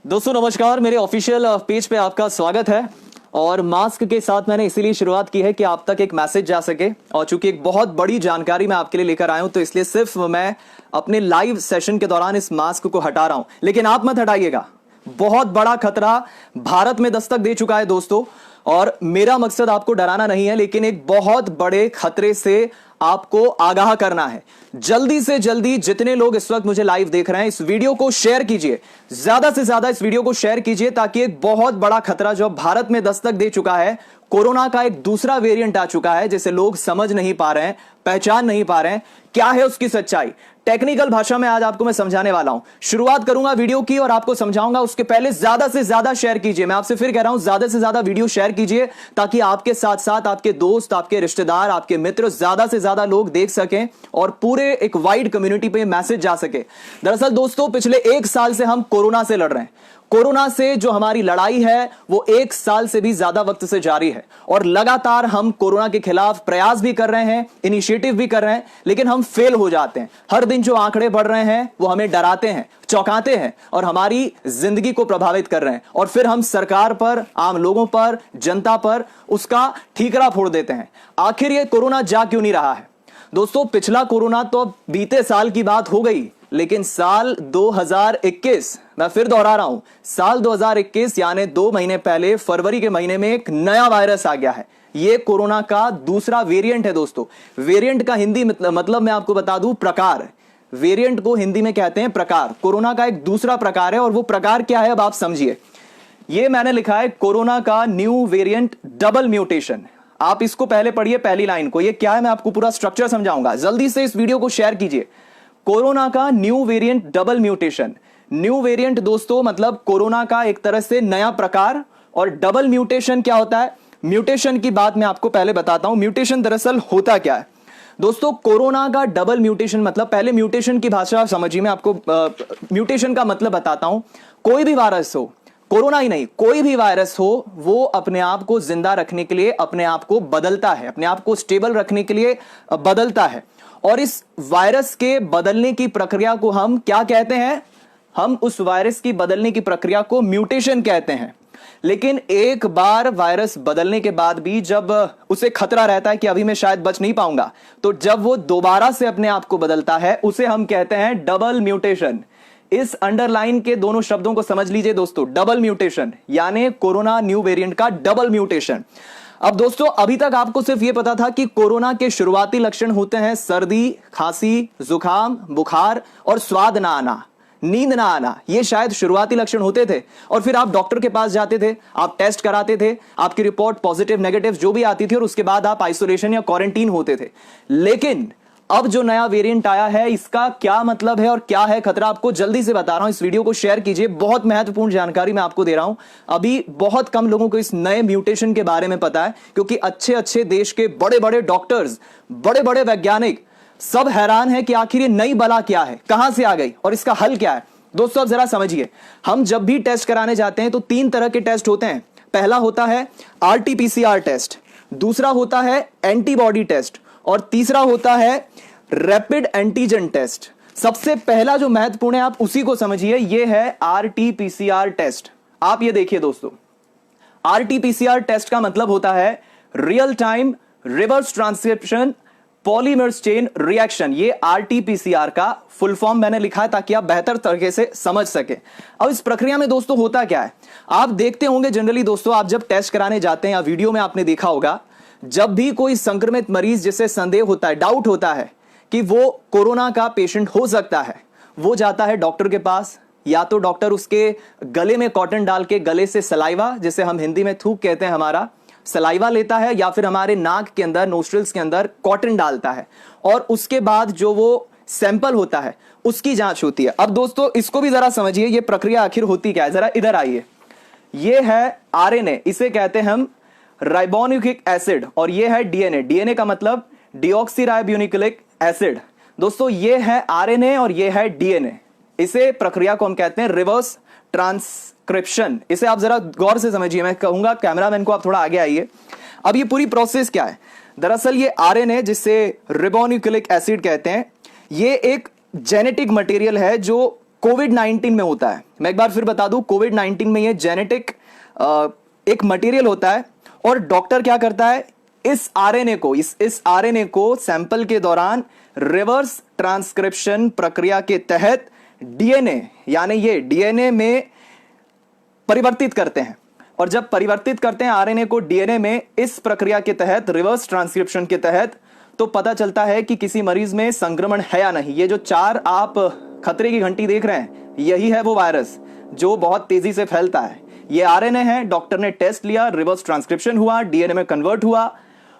दोस्तों नमस्कार, मेरे ऑफिशियल पेज पे आपका स्वागत है। और मास्क के साथ मैंने इसीलिए शुरुआत की है कि आप तक एक मैसेज जा सके, और चूंकि एक बहुत बड़ी जानकारी मैं आपके लिए लेकर आया हूं तो इसलिए सिर्फ मैं अपने लाइव सेशन के दौरान इस मास्क को हटा रहा हूं। लेकिन आप मत हटाइएगा, बहुत बड़ा खतरा भारत में दस्तक दे चुका है दोस्तों। और मेरा मकसद आपको डराना नहीं है, लेकिन एक बहुत बड़े खतरे से आपको आगाह करना है। जल्दी से जल्दी जितने लोग इस वक्त मुझे लाइव देख रहे हैं, इस वीडियो को शेयर कीजिए, ज्यादा से ज्यादा इस वीडियो को शेयर कीजिए, ताकि एक बहुत बड़ा खतरा जो भारत में दस्तक दे चुका है, कोरोना का एक दूसरा वेरिएंट आ चुका है, जिसे लोग समझ नहीं पा रहे हैं, पहचान नहीं पा रहे हैं, क्या है उसकी सच्चाई। टेक्निकल भाषा में आज आपको मैं समझाने वाला हूं। शुरुआत करूंगा वीडियो की और आपको समझाऊंगा। उसके पहले ज्यादा से ज्यादा शेयर कीजिए, मैं आपसे फिर कह रहा हूं, ज्यादा से ज्यादा वीडियो शेयर कीजिए, ताकि आपके साथ साथ आपके दोस्त, आपके रिश्तेदार, आपके मित्र, ज्यादा से ज्यादा लोग देख सकें और पूरे एक वाइड कम्युनिटी पे मैसेज जा सके। दरअसल दोस्तों, पिछले 1 साल से हम कोरोना से लड़ रहे हैं। कोरोना से जो हमारी लड़ाई है वो 1 साल से भी ज्यादा वक्त से जारी है, और लगातार हम कोरोना के खिलाफ प्रयास भी कर रहे हैं, इनिशिएटिव भी कर रहे हैं, लेकिन हम फेल हो जाते हैं। हर दिन जो आंकड़े बढ़ रहे हैं वो हमें डराते हैं, चौंकाते हैं और हमारी जिंदगी को प्रभावित कर रहे हैं, और फिर हम सरकार पर, आम लोगों पर, जनता पर उसका ठीकरा फोड़ देते हैं। आखिर ये कोरोना जा क्यों नहीं रहा है? दोस्तों, पिछला कोरोना तो अब बीते साल की बात हो गई, लेकिन साल 2021, मैं फिर दोहरा रहा हूं, साल 2021 यानी 2 महीने पहले फरवरी के महीने में एक नया वायरस आ गया है। यह कोरोना का दूसरा वेरिएंट है दोस्तों। वेरिएंट का हिंदी मतलब मैं आपको बता दूं, प्रकार। वेरिएंट को हिंदी में कहते हैं प्रकार। कोरोना का एक दूसरा प्रकार है, और वो प्रकार क्या है अब आप समझिए। ये मैंने लिखा है कोरोना का न्यू वेरिएंट डबल म्यूटेशन। आप इसको पहले पढ़िए, पहली लाइन को। ये क्या है मैं आपको पूरा स्ट्रक्चर समझाऊंगा। जल्दी से इस वीडियो को शेयर कीजिए। कोरोना का new variant double mutation. New variant दोस्तों मतलब कोरोना का एक तरह से नया प्रकार, और डबल म्यूटेशन क्या होता है? म्यूटेशन की बात मैं आपको पहले बताता हूं। म्यूटेशन दरअसल होता क्या है दोस्तों? कोरोना का डबल म्यूटेशन मतलब, पहले म्यूटेशन की भाषा समझिए, मैं आपको म्यूटेशन का मतलब बताता हूं। कोई भी वायरस हो, कोरोना ही नहीं, कोई भी वायरस हो, वो अपने आप को जिंदा रखने के लिए अपने आप को बदलता है, अपने आप को स्टेबल रखने के लिए बदलता है। और इस वायरस के बदलने की प्रक्रिया को हम क्या कहते हैं? हम उस वायरस की बदलने की प्रक्रिया को म्यूटेशन कहते हैं। लेकिन एक बार वायरस बदलने के बाद भी जब उसे खतरा रहता है कि अभी मैं शायद बच नहीं पाऊंगा, तो जब वो दोबारा से अपने आप को बदलता है, उसे हम कहते हैं डबल म्यूटेशन। इस अंडरलाइन के दोनों शब्दों को समझ लीजिए दोस्तों, डबल म्यूटेशन यानी कोरोना न्यू वेरिएंट का डबल म्यूटेशन। अब दोस्तों, अभी तक आपको सिर्फ यह पता था कि कोरोना के शुरुआती लक्षण होते हैं सर्दी, खांसी, जुकाम, बुखार और स्वाद ना आना, नींद ना आना। ये शायद शुरुआती लक्षण होते थे, और फिर आप डॉक्टर के पास जाते थे, आप टेस्ट कराते थे, आपकी रिपोर्ट पॉजिटिव नेगेटिव जो भी आती थी, और उसके बाद आप आइसोलेशन या क्वारंटीन होते थे। लेकिन अब जो नया वेरिएंट आया है, इसका क्या मतलब है और क्या है खतरा, आपको जल्दी से बता रहा हूं। इस वीडियो को शेयर कीजिए, बहुत महत्वपूर्ण जानकारी मैं आपको दे रहा हूं। अभी बहुत कम लोगों को इस नए म्यूटेशन के बारे में पता है, क्योंकि अच्छे अच्छे देश के बड़े बड़े डॉक्टर्स, बड़े बड़े वैज्ञानिक सब हैरान है कि आखिर ये नई बला क्या है, कहां से आ गई और इसका हल क्या है। दोस्तों, अब जरा समझिए, हम जब भी टेस्ट कराने जाते हैं तो 3 तरह के टेस्ट होते हैं। पहला होता है RT-PCR टेस्ट, दूसरा होता है एंटीबॉडी टेस्ट, और तीसरा होता है रैपिड एंटीजन टेस्ट। सबसे पहला जो महत्वपूर्ण है आप उसी को समझिए, यह है RT-PCR टेस्ट। आप ये देखिए दोस्तों, RT-PCR टेस्ट का मतलब होता है real time reverse transcription polymer chain reaction. ये RT-PCR का फुल फॉर्म मैंने लिखा है ताकि आप बेहतर तरीके से समझ सके। अब इस प्रक्रिया में दोस्तों होता क्या है, आप देखते होंगे जनरली दोस्तों, आप जब टेस्ट कराने जाते हैं या वीडियो में आपने देखा होगा, जब भी कोई संक्रमित मरीज जिसे संदेह होता है, डाउट होता है कि वो कोरोना का पेशेंट हो सकता है, वो जाता है डॉक्टर के पास। या तो डॉक्टर उसके गले में कॉटन डाल के गले से सलाइवा, जिसे हम हिंदी में थूक कहते हैं, हमारा सलाइवा लेता है, या फिर हमारे नाक के अंदर, नोस्ट्रिल्स के अंदर कॉटन डालता है, और उसके बाद जो वो सैंपल होता है उसकी जांच होती है। अब दोस्तों, इसको भी जरा समझिए, ये प्रक्रिया आखिर होती क्या है, जरा इधर आइए। ये है RNA, इसे कहते हैं हम राइबोन्यूक्लिक एसिड, और ये है DNA। DNA का मतलब डीऑक्सीराइबोन्यूक्लिक एसिड। दोस्तों, ये है RNA और ये है DNA। इसे प्रक्रिया को हम कहते हैं रिवर्स ट्रांसक्रिप्शन। इसे आप जरा गौर से समझिए, मैं कहूंगा कैमरामैन को आप थोड़ा आगे आइए। अब ये पूरी प्रोसेस क्या है? दरअसल ये RNA, जिसे रिबोन्यूक्लिक एसिड कहते हैं, ये एक जेनेटिक मटेरियल है जो कोविड 19 में होता है। मैं एक बार फिर बता दूं, कोविड 19 में ये जेनेटिक एक मटेरियल होता है और डॉक्टर क्या करता है, इस आरएनए को सैंपल के दौरान रिवर्स ट्रांसक्रिप्शन प्रक्रिया के तहत डीएनए, यानी ये डीएनए में परिवर्तित करते हैं। और जब परिवर्तित करते हैं आरएनए को डीएनए में इस प्रक्रिया के तहत, रिवर्स ट्रांसक्रिप्शन के तहत, तो पता चलता है कि किसी मरीज में संक्रमण है या नहीं। ये जो 4 आप खतरे की घंटी देख रहे हैं, यही है वो वायरस जो बहुत तेजी से फैलता है। ये आरएनए है, डॉक्टर ने टेस्ट लिया, रिवर्स ट्रांसक्रिप्शन हुआ, डीएनए में कन्वर्ट हुआ,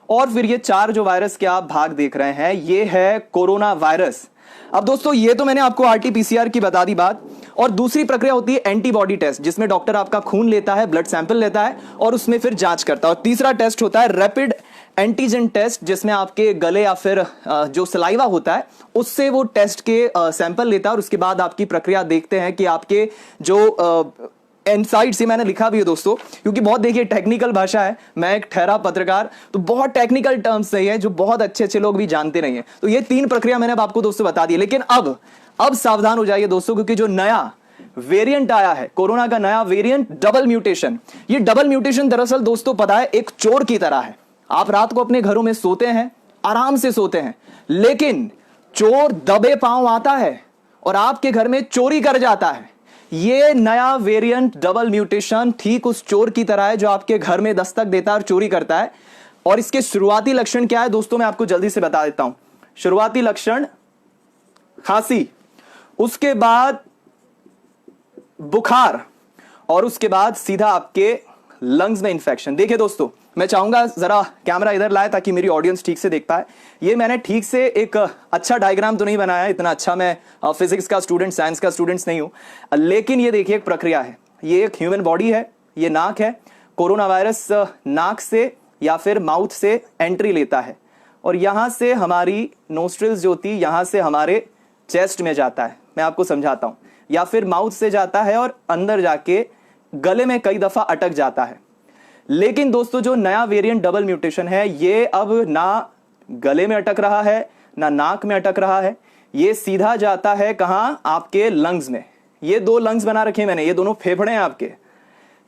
और फिर ये 4 जो वायरस के आप भाग देख रहे हैं, ये है कोरोना वायरस। अब दोस्तों, ये तो मैंने आपको आरटीपीसीआर की बता दी बात। और दूसरी प्रक्रिया होती है एंटीबॉडी टेस्ट, जिसमें डॉक्टर आपका खून लेता है, ब्लड सैंपल लेता है और उसमें फिर जांच करता है। और तीसरा टेस्ट होता है रैपिड एंटीजन टेस्ट, जिसमें आपके गले या फिर जो सलाइवा होता है उससे वो टेस्ट के सैंपल लेता है और उसके बाद आपकी प्रक्रिया देखते हैं कि आपके जो इनसाइड से, मैंने लिखा भी है दोस्तों, क्योंकि बहुत देखिए टेक्निकल भाषा है, मैं एक ठहरा पत्रकार, तो बहुत टेक्निकल टर्म्स नहीं है जो बहुत अच्छे लोग भी जानते नहीं है। तो ये 3 प्रक्रिया मैंने अब आपको दोस्तों बता दी। लेकिन अब सावधान हो जाइए दोस्तों, क्योंकि जो नया वेरिएंट आया है कोरोना का, नया वेरिएंट डबल म्यूटेशन, ये डबल म्यूटेशन दरअसल दोस्तों पता है एक चोर की तरह है। आप रात को अपने घरों में सोते हैं, आराम से सोते हैं, लेकिन चोर दबे पांव आता है और आपके घर में चोरी कर जाता है। ये नया वेरिएंट डबल म्यूटेशन ठीक उस चोर की तरह है जो आपके घर में दस्तक देता है और चोरी करता है। और इसके शुरुआती लक्षण क्या है दोस्तों, मैं आपको जल्दी से बता देता हूं। शुरुआती लक्षण खांसी, उसके बाद बुखार, और उसके बाद सीधा आपके लंग्स में इंफेक्शन। देखिए दोस्तों, मैं चाहूंगा जरा कैमरा इधर लाए ताकि मेरी ऑडियंस ठीक से देख पाए। ये मैंने ठीक से एक अच्छा डायग्राम तो नहीं बनाया, इतना अच्छा मैं फिजिक्स का स्टूडेंट, साइंस का स्टूडेंट्स नहीं हूं, लेकिन ये देखिए एक प्रक्रिया है। ये एक ह्यूमन बॉडी है, ये नाक है। कोरोना वायरस नाक से या फिर माउथ से एंट्री लेता है और यहां से हमारी नोस्ट्रिल्स जो होती, यहां से हमारे चेस्ट में जाता है। मैं आपको समझाता हूं। या फिर माउथ से जाता है और अंदर जाके गले में कई दफा अटक जाता है। लेकिन दोस्तों, जो नया वेरिएंट डबल म्यूटेशन है, ये अब ना गले में अटक रहा है, ना नाक में अटक रहा है, ये सीधा जाता है कहां, आपके लंग्स में। ये 2 लंग्स बना रखे मैंने, ये दोनों फेफड़े हैं आपके,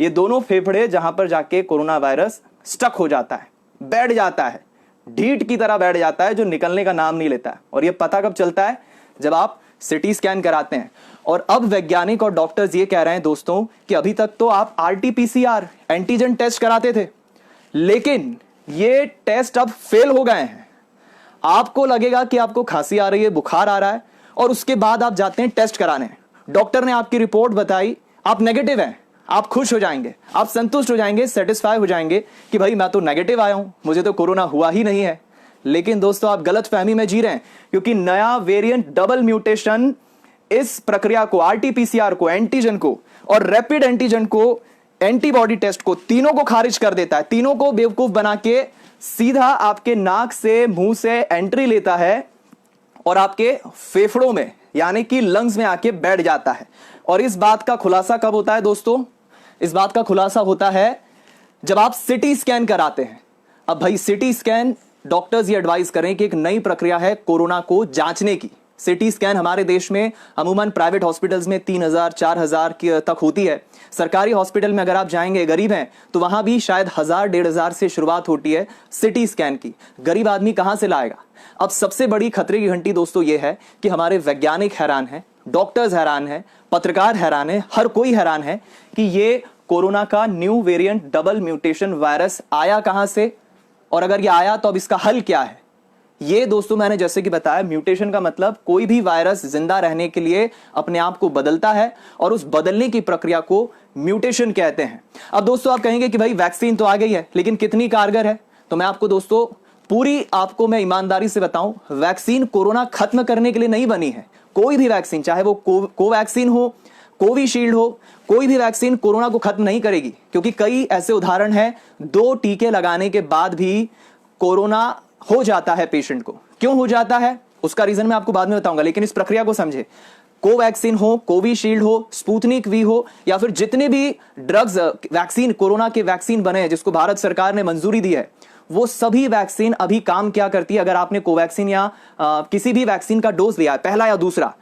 ये दोनों फेफड़े जहां पर जाके कोरोना वायरस स्टक हो जाता है, बैठ जाता है, ढीठ की तरह बैठ जाता है, जो निकलने का नाम नहीं लेता है। और ये पता कब चलता है, जब आप सिटी स्कैन कराते हैं। और अब वैज्ञानिक और डॉक्टर्स ये कह रहे हैं दोस्तों कि अभी तक तो आप आरटीपीसीआर एंटीजन टेस्ट कराते थे, लेकिन ये टेस्ट अब फेल हो गए हैं। आपको लगेगा कि आपको खांसी आ रही है, बुखार आ रहा है, और उसके बाद आप जाते हैं टेस्ट कराने, डॉक्टर ने आपकी रिपोर्ट बताई, आप नेगेटिव हैं, आप खुश हो जाएंगे, आप संतुष्ट हो जाएंगे, सेटिस्फाई हो जाएंगे कि भाई मैं तो नेगेटिव आया हूं, मुझे तो कोरोना हुआ ही नहीं है। लेकिन दोस्तों, आप गलत फहमी में जी रहे हैं, क्योंकि नया वेरिएंट डबल म्यूटेशन इस प्रक्रिया को, आरटीपीसीआर को, एंटीजन को और रैपिड एंटीजन को, एंटीबॉडी टेस्ट को, तीनों को खारिज कर देता है। तीनों को बेवकूफ बना के सीधा आपके नाक से, मुंह से एंट्री लेता है और आपके फेफड़ों में, यानी कि लंग्स में आके बैठ जाता है। और इस बात का खुलासा कब होता है दोस्तों, इस बात का खुलासा होता है जब आप सिटी स्कैन कराते हैं। अब भाई सिटी स्कैन, डॉक्टर्स ये एडवाइस करें कि एक नई प्रक्रिया है कोरोना को जांचने की। सिटी स्कैन हमारे देश में अमूमन प्राइवेट हॉस्पिटल्स में 3000 4000 तक होती है। सरकारी हॉस्पिटल में अगर आप जाएंगे, गरीब हैं, तो वहां भी शायद 1000-1500 से शुरुआत होती है सिटी स्कैन की। गरीब आदमी कहां से लाएगा। अब सबसे बड़ी खतरे की घंटी दोस्तों ये है कि हमारे वैज्ञानिक हैरान हैं, डॉक्टर्स हैरान हैं, पत्रकार हैरान है, हर कोई हैरान है कि ये कोरोना का new variant double mutation virus आया कहां से, और अगर ये आया तो अब इसका हल क्या है। ये दोस्तों मैंने जैसे कि बताया, म्यूटेशन का मतलब कोई भी वायरस जिंदा रहने के लिए अपने आप को बदलता है और उस बदलने की प्रक्रिया को म्यूटेशन कहते हैं। अब दोस्तों आप कहेंगे कि भाई वैक्सीन तो आ गई है, लेकिन कितनी कारगर है। तो मैं आपको दोस्तों आपको मैं ईमानदारी से बताऊं, वैक्सीन कोरोना खत्म करने के लिए नहीं बनी है। कोई भी वैक्सीन, चाहे वो कोवैक्सीन हो, कोविशील्ड हो, कोई भी वैक्सीन कोरोना को खत्म नहीं करेगी, क्योंकि कई ऐसे उदाहरण हैं 2 टीके लगाने के बाद भी कोरोना हो जाता है पेशेंट को। क्यों हो जाता है उसका रीजन मैं आपको बाद में बताऊंगा, लेकिन इस प्रक्रिया को समझे। कोवैक्सीन हो, कोविशील्ड हो, स्पुतनिक वी हो, या फिर जितने भी ड्रग्स वैक्सीन कोरोना के वैक्सीन बने हैं जिसको भारत सरकार ने मंजूरी दी है, वो सभी वैक्सीन अभी काम क्या करती है। अगर आपने कोवैक्सीन या किसी भी वैक्सीन का डोज लिया है, पहला या दूसरा,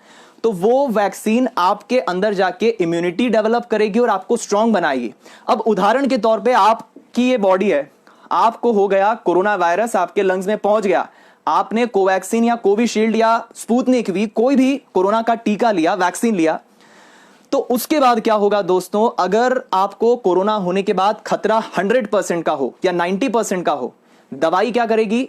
तो वो वैक्सीन आपके अंदर जाके इम्यूनिटी डेवलप करेगी और आपको स्ट्रांग बनाएगी। अब उदाहरण के तौर पे आपकी ये बॉडी है, आपको हो गया कोरोना वायरस, आपके लंग्स में पहुंच गया, आपने कोवैक्सीन या कोविशील्ड या स्पुतनिक वी कोई भी कोरोना का टीका लिया, वैक्सीन लिया, तो उसके बाद क्या होगा दोस्तों, अगर आपको कोरोना होने के बाद खतरा 100% का हो या 90% का हो, दवाई क्या करेगी,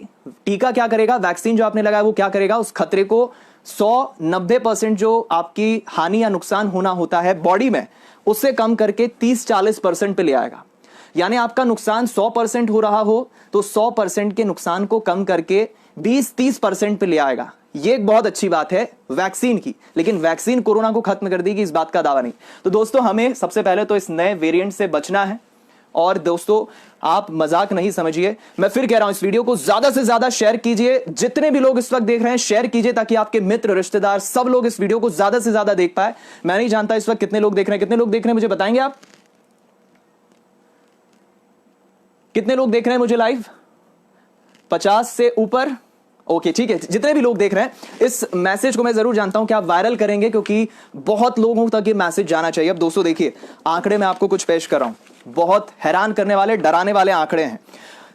टीका क्या करेगा, वैक्सीन जो आपने लगाया वो क्या करेगा, उस खतरे को 100-90% जो आपकी हानि या नुकसान होना होता है बॉडी में, उससे कम करके 30-40% पे ले आएगा। यानी आपका नुकसान 100% हो रहा हो तो 100% के नुकसान को कम करके 20-30% पे ले आएगा। ये एक बहुत अच्छी बात है वैक्सीन की, लेकिन वैक्सीन कोरोना को खत्म कर देगी इस बात का दावा नहीं। तो दोस्तों हमें सबसे पहले तो इस नए वेरिएंट से बचना है। और दोस्तों आप मजाक नहीं समझिए, मैं फिर कह रहा हूं, इस वीडियो को ज्यादा से ज्यादा शेयर कीजिए। जितने भी लोग इस वक्त देख रहे हैं शेयर कीजिए, ताकि आपके मित्र, रिश्तेदार, सब लोग इस वीडियो को ज्यादा से ज्यादा देख पाए। मैं नहीं जानता इस वक्त कितने लोग देख रहे हैं, कितने लोग देख रहे हैं मुझे बताएंगे आप? कितने लोग देख रहे हैं मुझे लाइव? 50 से ऊपर? ओके ठीक है, जितने भी लोग देख रहे हैं इस मैसेज को मैं जरूर जानता हूं कि आप वायरल करेंगे, क्योंकि बहुत लोगों तक ये मैसेज जाना चाहिए। अब दोस्तों देखिए, आंकड़े मैं आपको कुछ पेश कर रहा हूं, बहुत हैरान करने वाले, डराने वाले आंकड़े हैं।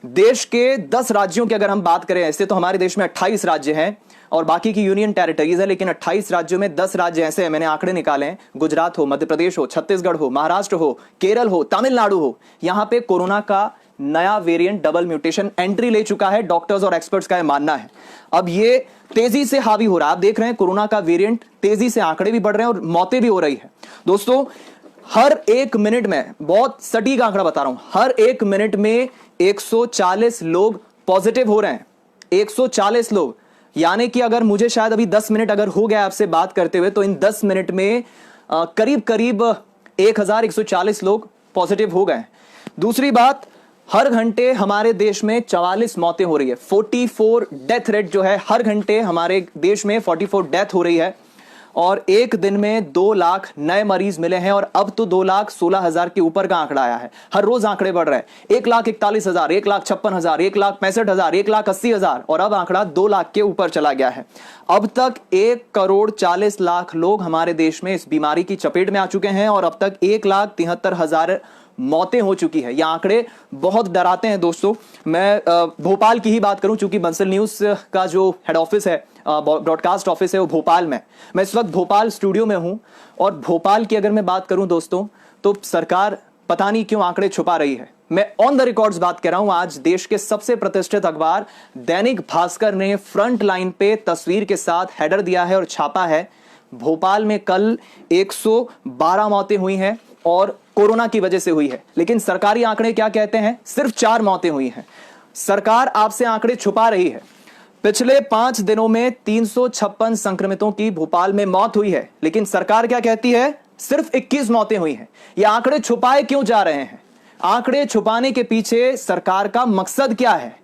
देश के 10 राज्यों की अगर हम बात करें, ऐसे तो हमारे देश में 28 राज्य हैं और बाकी की यूनियन टेरिटरीज है, लेकिन 28 राज्यों में 10 राज्य ऐसे हैं, मैंने आंकड़े निकाले हैं। गुजरात हो, मध्य प्रदेश हो, छत्तीसगढ़ हो, महाराष्ट्र हो, केरल हो, तमिलनाडु हो, यहां पे कोरोना का नया वेरिएंट डबल म्यूटेशन एंट्री ले चुका है। डॉक्टर्स और एक्सपर्ट्स का यह मानना है। अब ये तेजी से हावी हो रहा है, आप देख रहे हैं कोरोना का वेरिएंट तेजी से, आंकड़े भी बढ़ रहे हैं और मौतें भी हो रही है। दोस्तों हर 1 मिनट में, बहुत सटीक आंकड़ा बता रहा हूं, हर 1 मिनट में 140 लोग पॉजिटिव हो रहे हैं। 140 लोग, यानी कि अगर मुझे शायद अभी 10 मिनट अगर हो गया आपसे बात करते हुए, तो इन 10 मिनट में करीब करीब 1140 लोग पॉजिटिव हो गए। दूसरी बात, हर घंटे हमारे देश में 44 मौतें हो रही है। 44 डेथ रेट जो है, हर घंटे हमारे देश में 44 डेथ हो रही है। और एक दिन में 2 लाख नए मरीज मिले हैं और अब तो 2,16,000 के ऊपर का आंकड़ा आया है। हर रोज आंकड़े बढ़ रहे हैं, 1,41,000, 1,56,000, 1,65,000, 1,80,000 और अब आंकड़ा 2 लाख के ऊपर चला गया है। अब तक 1,40,40,00,000 लोग हमारे देश में इस बीमारी की चपेट में आ चुके हैं और अब तक 1,73,000 मौतें हो चुकी है। ये आंकड़े बहुत डराते हैं दोस्तों। मैं भोपाल की ही बात करूं, चूंकि बंसल न्यूज का जो हेड ऑफिस है, ब्रॉडकास्ट ऑफिस है, वो भोपाल में। मैं इस वक्त भोपाल स्टूडियो में हूं और भोपाल की अगर मैं बात करूं दोस्तों, तो सरकार पता नहीं क्यों आंकड़े छुपा रही है। मैं ऑन द रिकॉर्ड्स बात कर रहा हूं। आज देश के सबसे प्रतिष्ठित अखबार दैनिक भास्कर ने फ्रंट लाइन पे तस्वीर के साथ हेडर दिया है और छापा है, भोपाल में कल 112 मौतें हुई हैं और कोरोना की वजह से हुई है। लेकिन सरकारी आंकड़े क्या कहते हैं? सिर्फ 4 मौतें हुई हैं। सरकार आपसे आंकड़े छुपा रही है। पिछले 5 दिनों में 356 संक्रमितों की भोपाल में मौत हुई है, लेकिन सरकार क्या कहती है? सिर्फ 21 मौतें हुई हैं। ये आंकड़े छुपाए क्यों जा रहे हैं? आंकड़े छुपाने के पीछे सरकार का मकसद क्या है?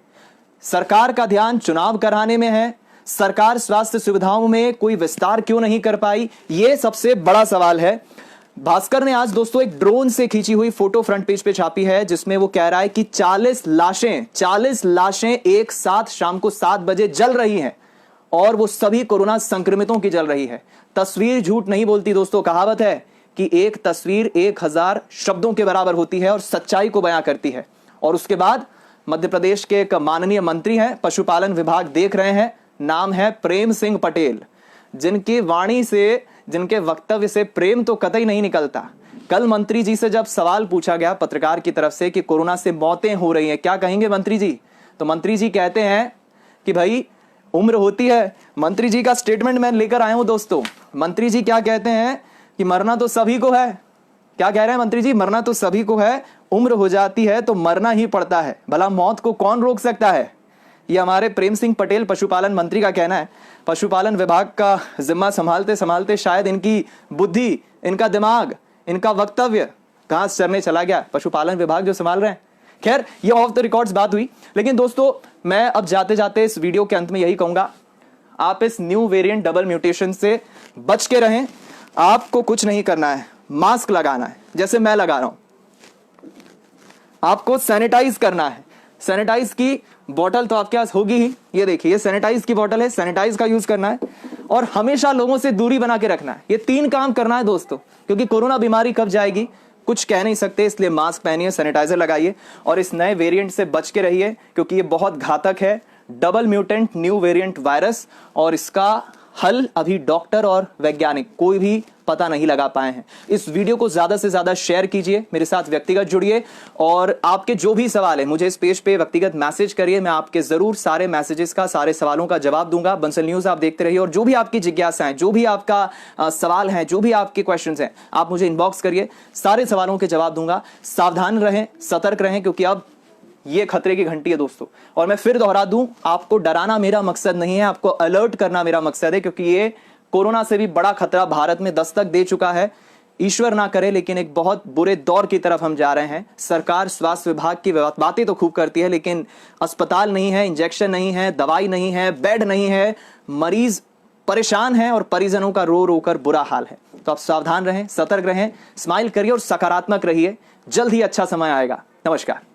सरकार का ध्यान चुनाव कराने में है? सरकार स्वास्थ्य सुविधाओं में कोई विस्तार क्यों नहीं कर पाई? यह सबसे बड़ा सवाल है। भास्कर ने आज दोस्तों एक ड्रोन से खींची हुई फोटो फ्रंट पेज पे छापी है, जिसमें वो कह रहा है कि 40 लाशें एक साथ शाम को 7 बजे जल रही हैं और वो सभी कोरोना संक्रमितों की जल रही है। तस्वीर झूठ नहीं बोलती दोस्तों। कहावत है कि एक तस्वीर 1000 शब्दों के बराबर होती है और सच्चाई को बयां करती है। और उसके बाद मध्य प्रदेश के एक माननीय मंत्री हैं, पशुपालन विभाग देख रहे हैं, नाम है प्रेम सिंह पटेल, जिनकी वाणी से, जिनके वक्तव्य से प्रेम तो कतई नहीं निकलता। कल मंत्री जी से जब सवाल पूछा गया पत्रकार की तरफ से कि कोरोना से मौतें हो रही हैं, क्या कहेंगे मंत्री जी? तो मंत्री जी कहते हैं कि भाई उम्र होती है। मंत्री जी का स्टेटमेंट मैं लेकर आया हूं दोस्तों। मंत्री जी क्या कहते हैं कि मरना तो सभी को है। क्या कह रहे हैं मंत्री जी? मरना तो सभी को है, उम्र हो जाती है तो मरना ही पड़ता है, भला मौत को कौन रोक सकता है? ये हमारे प्रेम सिंह पटेल पशुपालन मंत्री का कहना है। पशुपालन विभाग का जिम्मा संभालते संभालते शायद इनकी बुद्धि, इनका दिमाग, इनका वक्तव्य घास चरने चला गया। पशुपालन विभाग जो संभाल रहे हैं। खैर, ये ऑफ द रिकॉर्ड्स बात हुई। लेकिन दोस्तों मैं अब जाते जाते इस वीडियो के अंत में यही कहूंगा, आप इस न्यू वेरिएंट डबल म्यूटेशन से बच के रहें। आपको कुछ नहीं करना है, मास्क लगाना है जैसे मैं लगा रहा हूं। आपको सैनिटाइज करना है। सैनिटाइज की बोतल तो आपके पास होगी ही, ये देखिए, ये सैनिटाइज की बोतल है, सैनिटाइज का यूज करना है। और हमेशा लोगों से दूरी बना के रखना है। ये 3 काम करना है दोस्तों, क्योंकि कोरोना बीमारी कब जाएगी कुछ कह नहीं सकते। इसलिए मास्क पहनिए, सैनिटाइजर लगाइए और इस नए वेरिएंट से बच के रहिए, क्योंकि ये बहुत घातक है, double mutant new variant virus, और इसका हल अभी डॉक्टर और वैज्ञानिक कोई भी पता नहीं लगा पाए हैं। इस वीडियो को ज्यादा से ज्यादा शेयर कीजिए, मेरे साथ व्यक्तिगत जुड़िए और आपके जो भी सवाल है मुझे इस पेज पे व्यक्तिगत मैसेज करिए। मैं आपके जरूर सारे मैसेजेस का, सारे सवालों का जवाब दूंगा। बंसल न्यूज आप देखते रहिए और जो भी आपकी जिज्ञासा है, जो भी आपका सवाल है, जो भी आपके क्वेश्चंस हैं, आप मुझे इनबॉक्स करिए, सारे सवालों के जवाब दूंगा। सावधान रहें, सतर्क रहें, क्योंकि अब ये खतरे की घंटी है दोस्तों। और मैं फिर दोहरा दूं, आपको डराना मेरा मकसद नहीं है, आपको अलर्ट करना मेरा मकसद है, क्योंकि ये कोरोना से भी बड़ा खतरा भारत में दस्तक दे चुका है। ईश्वर ना करे, लेकिन एक बहुत बुरे दौर की तरफ हम जा रहे हैं। सरकार, स्वास्थ्य विभाग की बातें तो खूब करती है, लेकिन अस्पताल नहीं है, इंजेक्शन नहीं है, दवाई नहीं है, बेड नहीं है, मरीज परेशान है और परिजनों का रो रो कर बुरा हाल है। तो आप सावधान रहें, सतर्क रहें, स्माइल करिए और सकारात्मक रहिए। जल्द ही अच्छा समय आएगा। नमस्कार।